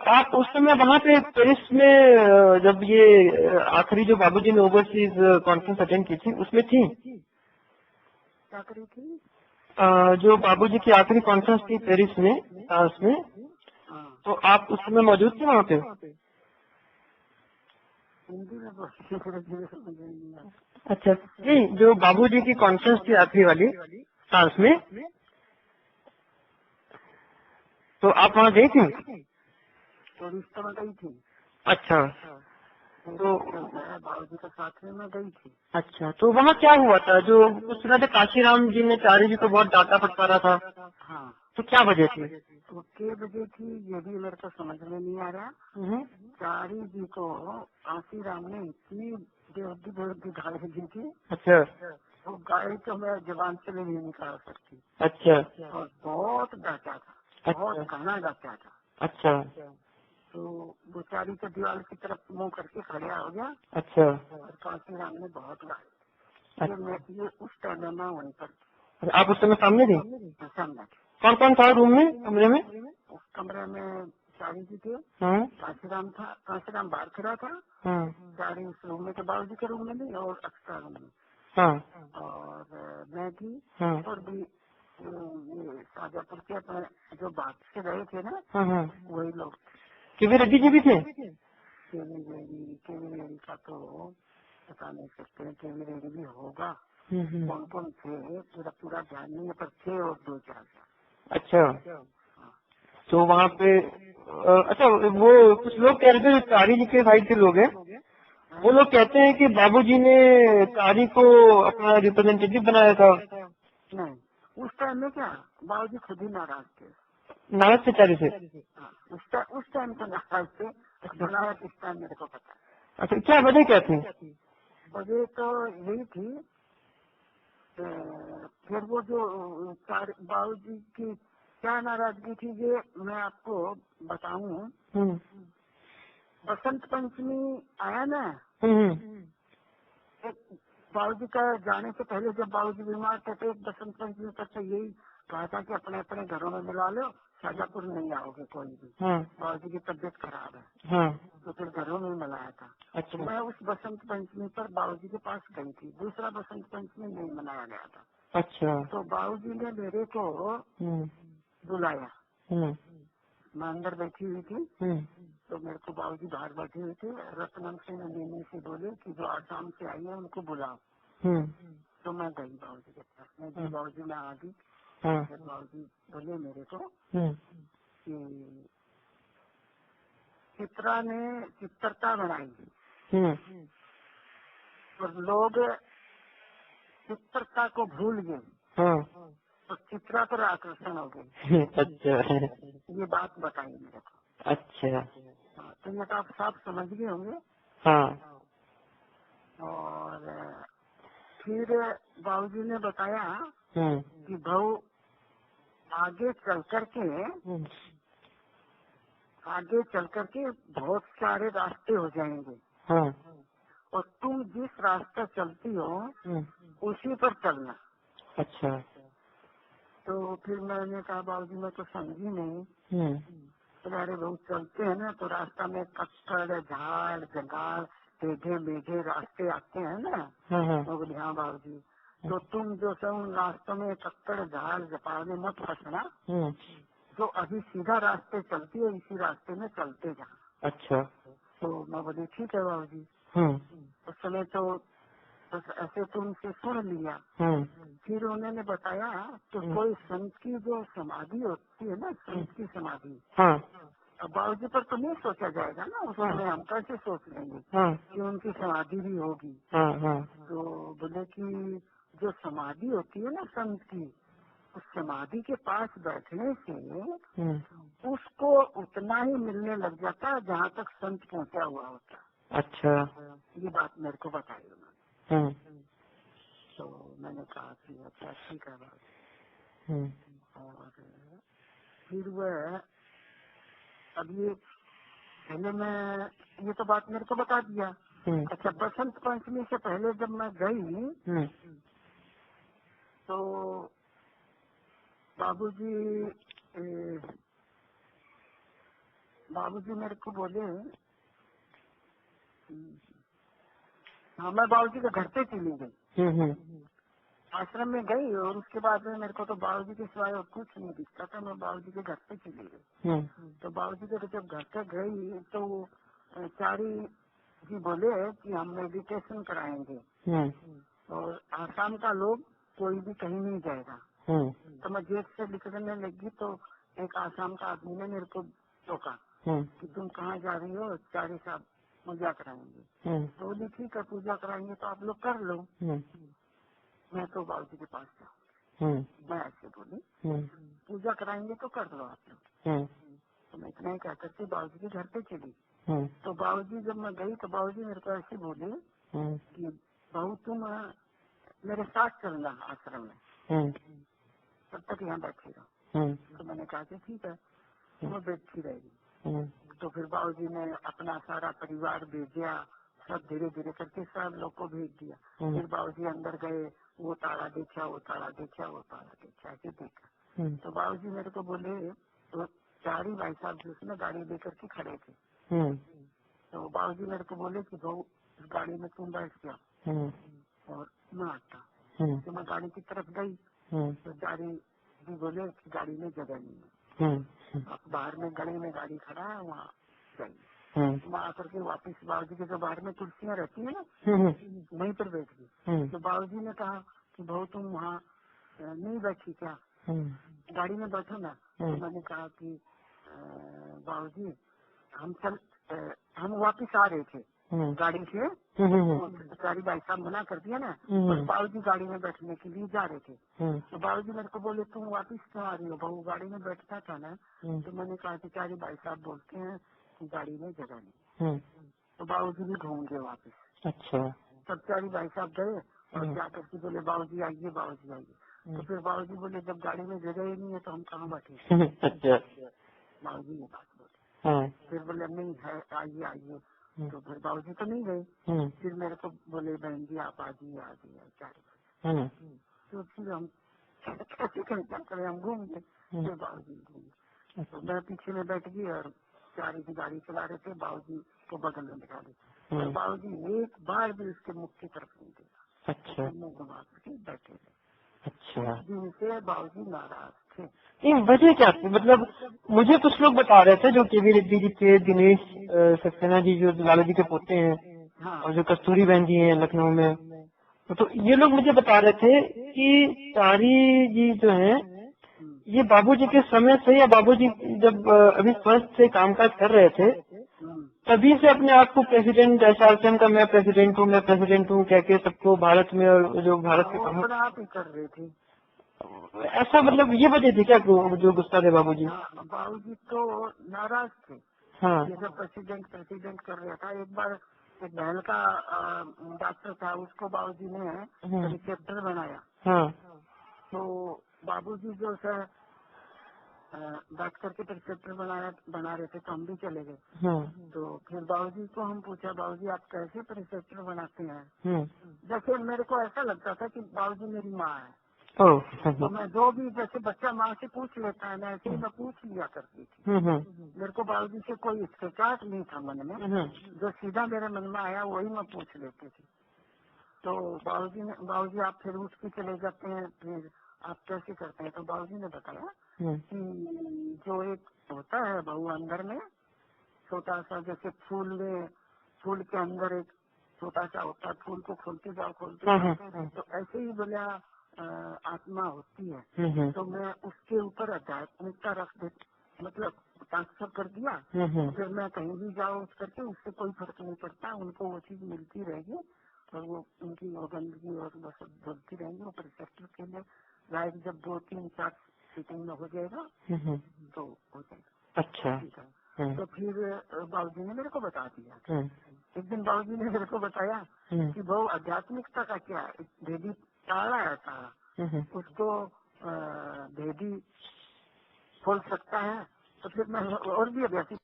आप उस समय वहाँ पे पेरिस में जब ये आखिरी जो बाबूजी ने ओवरसीज कॉन्फ्रेंस अटेंड की थी उसमें थी? क्या करी थी? जो बाबूजी की आखिरी कॉन्फ्रेंस थी पेरिस में, फ्रांस में, तो आप उस समय मौजूद थे वहाँ पे? हिंदी में बोल। अच्छा, नहीं, जो बाबूजी की कॉन्फ्रेंस थी आखिरी वाली फ्रांस में, तो आप वहाँ गई थी? तो रिश्ते में गई थी। अच्छा, तो बाबूजी के साथ में मैं गई थी। अच्छा, तो वहाँ क्या हुआ था? जो कुछ सुना था काशीराम जी ने चारी जी को बहुत डांटा फटकारा था। हाँ, तो क्या वजह थी? तो क्या वजह थी ये भी मेरे को समझ में नहीं आ रहा। चारी जी को काशीराम ने इतनी बेहदी गाली दी थी। अच्छा, वो गाली तो मैं जबान से भी नहीं निकाल सकती। अच्छा, और बहुत डांटा था, बहुत गाना डांटा था। अच्छा, तो बेचारी तो दीवार की तरफ मुंह करके खड़ा हो गया। अच्छा, और काशीराम ने बहुत गाली। ये उस टाइम में वहीं पर। आप उस समय सामने थी? सामने कौन कौन था रूम में, कमरे में? उस कमरे में चारी जी थे, काशीराम था, काशीराम बाहर खड़ा था। चारी उस रूम में, तो बाबूजी के रूम में नहीं, और एक्स्ट्रा रूम में। और मैं थी, और भी ये शाजापुर के अपने जो बात से रहे थे ना, वही लोग। केवी रेड्डी जी भी थे? केवी रेड्डी का तो बता नहीं सकते हैं, केवी रेड्डी भी होगा। कौन कौन थे पूरा पूरा ध्यान नहीं है, पर थे और 2-4। अच्छा, तो वहाँ पे अच्छा, वो कुछ लोग कह रहे थे, जो चारी जी के साइड के लोग हैं, वो लोग कहते हैं कि बाबूजी ने चारी को अपना रिप्रेजेंटेटिव बनाया था। नहीं, उस टाइम में क्या बाबूजी खुद ही नाराज थे। नाराज थे चारी से? उस टाइम तो नाराज थे, बनाया किस टाइम मेरे को पता। अच्छा, क्या वजह क्या थी? वजह तो यही थी, फिर वो जो बाबूजी की क्या नाराजगी थी, ये मैं आपको बताऊं। बसंत पंचमी आया ना, बाबूजी का जाने से पहले जब बाबूजी बीमार थे, तो एक बसंत पंचमी तक तो यही कहा था कि अपने अपने घरों में मिला लो, शाजापुर नहीं आओगे कोई भी। बाबूजी की तबीयत खराब है। तो फिर घरों में मिलाया था। अच्छा। तो मैं उस बसंत पंचमी पर बाबूजी के पास गई थी। दूसरा बसंत पंचमी नहीं मनाया गया था। अच्छा। तो बाबूजी ने मेरे को बुलाया। मैं अंदर बैठी हुई थी, तो मेरे को बाबूजी बाहर बैठे हुए थे। रत्नम से नंदिनी से बोले कि जो आसाम से आई है उनको बुलाओ। तो मैं गई बाबूजी के पास। मैं जी बाबूजी मैं आ गई। बाबूजी बोले मेरे को कि चित्रा ने चित्रता बनाई और लोग चित्रता को भूल गए, तो चित्रा पर आकर्षण हो गई। अच्छा, ये बात बताई मेरे को। अच्छा, तो ये तो आप साफ समझ गए होंगे। हाँ। और फिर बाबूजी ने बताया कि भाऊ आगे चल करके बहुत सारे रास्ते हो जाएंगे। और तुम जिस रास्ते चलती हो उसी पर चलना। अच्छा। तो फिर मैंने कहा बाबूजी मैं तो समझी नहीं। तो अरे बहुत चलते हैं ना, तो रास्ता में कच्चड़ झाड़ जंगाल टेढ़े मेढ़े रास्ते आते हैं ना। तो बोले हाँ बाबूजी, तो तुम जो सब उन रास्तों में कच्चड़ झाड़ जपाड़ में मत फंसना। जो अभी सीधा रास्ते चलती है इसी रास्ते में चलते जा। अच्छा। तो मैं बोली ठीक है बाबूजी। उस समय तो बस ऐसे तो उनसे सुन लिया। फिर उन्होंने बताया कि कोई संत की जो समाधि होती है ना, संत की समाधि। अब बाबूजी पर तो नहीं सोचा जाएगा ना, उसमें हम कैसे सोच लेंगे कि उनकी समाधि भी होगी। तो बोले कि जो समाधि होती है ना संत की, उस समाधि के पास बैठने से उसको उतना ही मिलने लग जाता है जहाँ तक संत पहुँचा हुआ होता। अच्छा। ये बात मेरे को बताई उन्होंने। तो मैंने कहा कि अच्छा ठीक है बात। और फिर वह अब ये पहले मैं ये तो बात मेरे को बता दिया। अच्छा, बसंत पंचमी से पहले जब मैं गई तो बाबूजी बाबूजी मेरे को बोले, हाँ मैं बाबूजी के घर पे चली गई, आश्रम में गई और उसके बाद में मेरे को तो बाबूजी के सिवाय और कुछ नहीं दिखता था। मैं बाबूजी के घर पे चली गई। तो बाबूजी के जब घर पे गई तो चारी जी बोले कि हम मेडिटेशन कराएंगे और आसाम का लोग कोई भी कहीं नहीं जाएगा। तो मैं गेट से निकलने लगी तो एक आसाम का आदमी ने मेरे को टोका कि तुम कहाँ जा रही हो? चारी साहब पूजा कराएंगे। तो बोली ठीक है, पूजा कराएंगे तो आप लोग कर लो, मैं तो बाबूजी के पास जाऊँ। मैं ऐसे बोली, पूजा कराएंगे तो कर लो आप लोग। तो मैं इतना ही कह करके बाबूजी के घर पे चली। तो बाबूजी जब मैं गई तो बाबूजी मेरे को ऐसे बोले कि बहू तुम मेरे साथ चलना आश्रम में, तब तक यहाँ बैठी रहो। तो मैंने कहा कि ठीक है, मैं बैठी रहेगी। तो फिर बाबूजी ने अपना सारा परिवार भेजा, सब धीरे धीरे करके सब लोग को भेज दिया। फिर बाबूजी अंदर गए, वो ताला देखा, वो ताला देखा, वो ताला देखा, ऐसे देखा। तो बाबूजी मेरे को बोले, तो चारी भाई साहब जिसमें गाड़ी लेकर के खड़े थे, तो बाबूजी मेरे को बोले कि बहू इस गाड़ी में तुम बैठ गया और मैं आता। तो मैं गाड़ी की तरफ गई तो चारी जी बोले कि गाड़ी में जगह नहीं है, आप बाहर में गली में गाड़ी खड़ा है वहाँ जाइए। मैं आकर के वापिस बाबूजी के जो बाहर में कुर्सियाँ रहती है ना, वहीं पर बैठ गई। तो बाबूजी ने कहा कि बहू तुम वहाँ नहीं बैठी क्या, गाड़ी में बैठो ना। तो मैंने कहा कि बाबूजी हम वापिस आ रहे थे गाड़ी से, गाड़ी भाई साहब मना कर दिया ना, और बाबूजी गाड़ी में बैठने के लिए जा रहे थे। तो बाबूजी मेरे को बोले तुम वापिस क्यों आ रही हो, बहू गाड़ी में बैठता था ना। तो मैंने कहा कि चारी भाई साहब बोलते हैं कि गाड़ी में जगह नहीं, तो बाबूजी भी घूम गए वापिस। अच्छा। तब चारी भाई साहब गए और जाकर के बोले बाबूजी आइए, बाबूजी आइए। तो फिर बाबूजी बोले जब गाड़ी में जगह ही नहीं है तो हम कहाँ बैठे। बाबूजी ये बात बोले। फिर बोले नहीं है, आइए आइए। तो फिर बाबूजी तो नहीं गए। फिर मेरे को बोले बहन जी आप आ जाइए, आ जाइए चारी। तो फिर हम कैसे करें, क्या करें, हम घूम गए। फिर बाबूजी घूम गए, तो मैं पीछे में बैठ गई और चारी की गाड़ी चला रहे थे, बाबूजी को बगल में बिठा दी। और बाबूजी एक बार भी उसके मुख की तरफ नहीं देखा। अच्छा। मुँह घुमा करके बैठे थे। अच्छा। जिनसे बाबूजी नाराज थे। ये वजह क्या थी? मतलब मुझे कुछ लोग बता रहे थे, जो केवी रेड्डी जी थे, दिनेश सक्सेना जी जो लालू जी के पोते हैं, हाँ, और जो कस्तूरी बहन जी हैं लखनऊ में, तो ये लोग मुझे बता रहे थे कि चारी जी जो हैं ये बाबूजी के समय से, या बाबूजी जब अभी स्वस्थ से कामकाज कर रहे थे तभी से अपने आप को प्रेसिडेंट एसआरएम का मैं प्रेसिडेंट हूँ कह के सबको भारत में, और जो भारत के प्रमुख आप ही कर रहे थे ऐसा, मतलब ये वजह थी क्या जो गुस्सा थे बाबूजी? बाबूजी तो नाराज थे। हाँ, जैसे प्रेसिडेंट कर रहा था। एक बार एक बहन का डॉक्टर था, उसको बाबूजी ने रिसेप्टर बनाया। हाँ, तो बाबूजी जो सर बैठ करके रिसेप्टर बना रहे थे तो हम भी चले गए। हाँ, तो फिर बाबूजी को हम पूछा, बाबूजी आप कैसे रिसेप्टर बनाते हैं? जैसे मेरे को ऐसा लगता था कि बाबूजी मेरी माँ है। तो मैं जो भी जैसे बच्चा माँ से पूछ लेता है ना, ऐसे ही मैं पूछ लिया करती थी। मेरे को बाबूजी से कोई हिचकिचाहट नहीं था मन में, जो सीधा मेरे मन में आया वही मैं पूछ लेती थी। तो बाबूजी आप फिर उठ के चले जाते हैं, फिर आप कैसे करते हैं? तो बाबूजी ने बताया कि जो एक होता है बहू अंदर में छोटा सा, जैसे फूल के अंदर एक छोटा सा होता है, फूल को खोलते जाओ तो ऐसे ही बोला आत्मा होती है। तो मैं उसके ऊपर आध्यात्मिकता रख दे, मतलब ट्रांसफर कर दिया। फिर मैं कहीं भी जाऊँ उस करके उससे कोई फर्क नहीं पड़ता, उनको वो चीज मिलती रहेगी और वो उनकी गंदगी और बस धुलती रहेंगी। वो रिसेप्टर के लिए लाइक जब 2, 3, 4 सीटिंग में हो जाएगा तो हो जाएगा। अच्छा, ठीक है। तो फिर बाबूजी ने मेरे को बता दिया। एक दिन बाबूजी ने मेरे को बताया कि वो आध्यात्मिकता का क्या है, भेदी ताला है, ताला उसको भेदी खोल सकता है। तो फिर मैं और भी अभ्यासी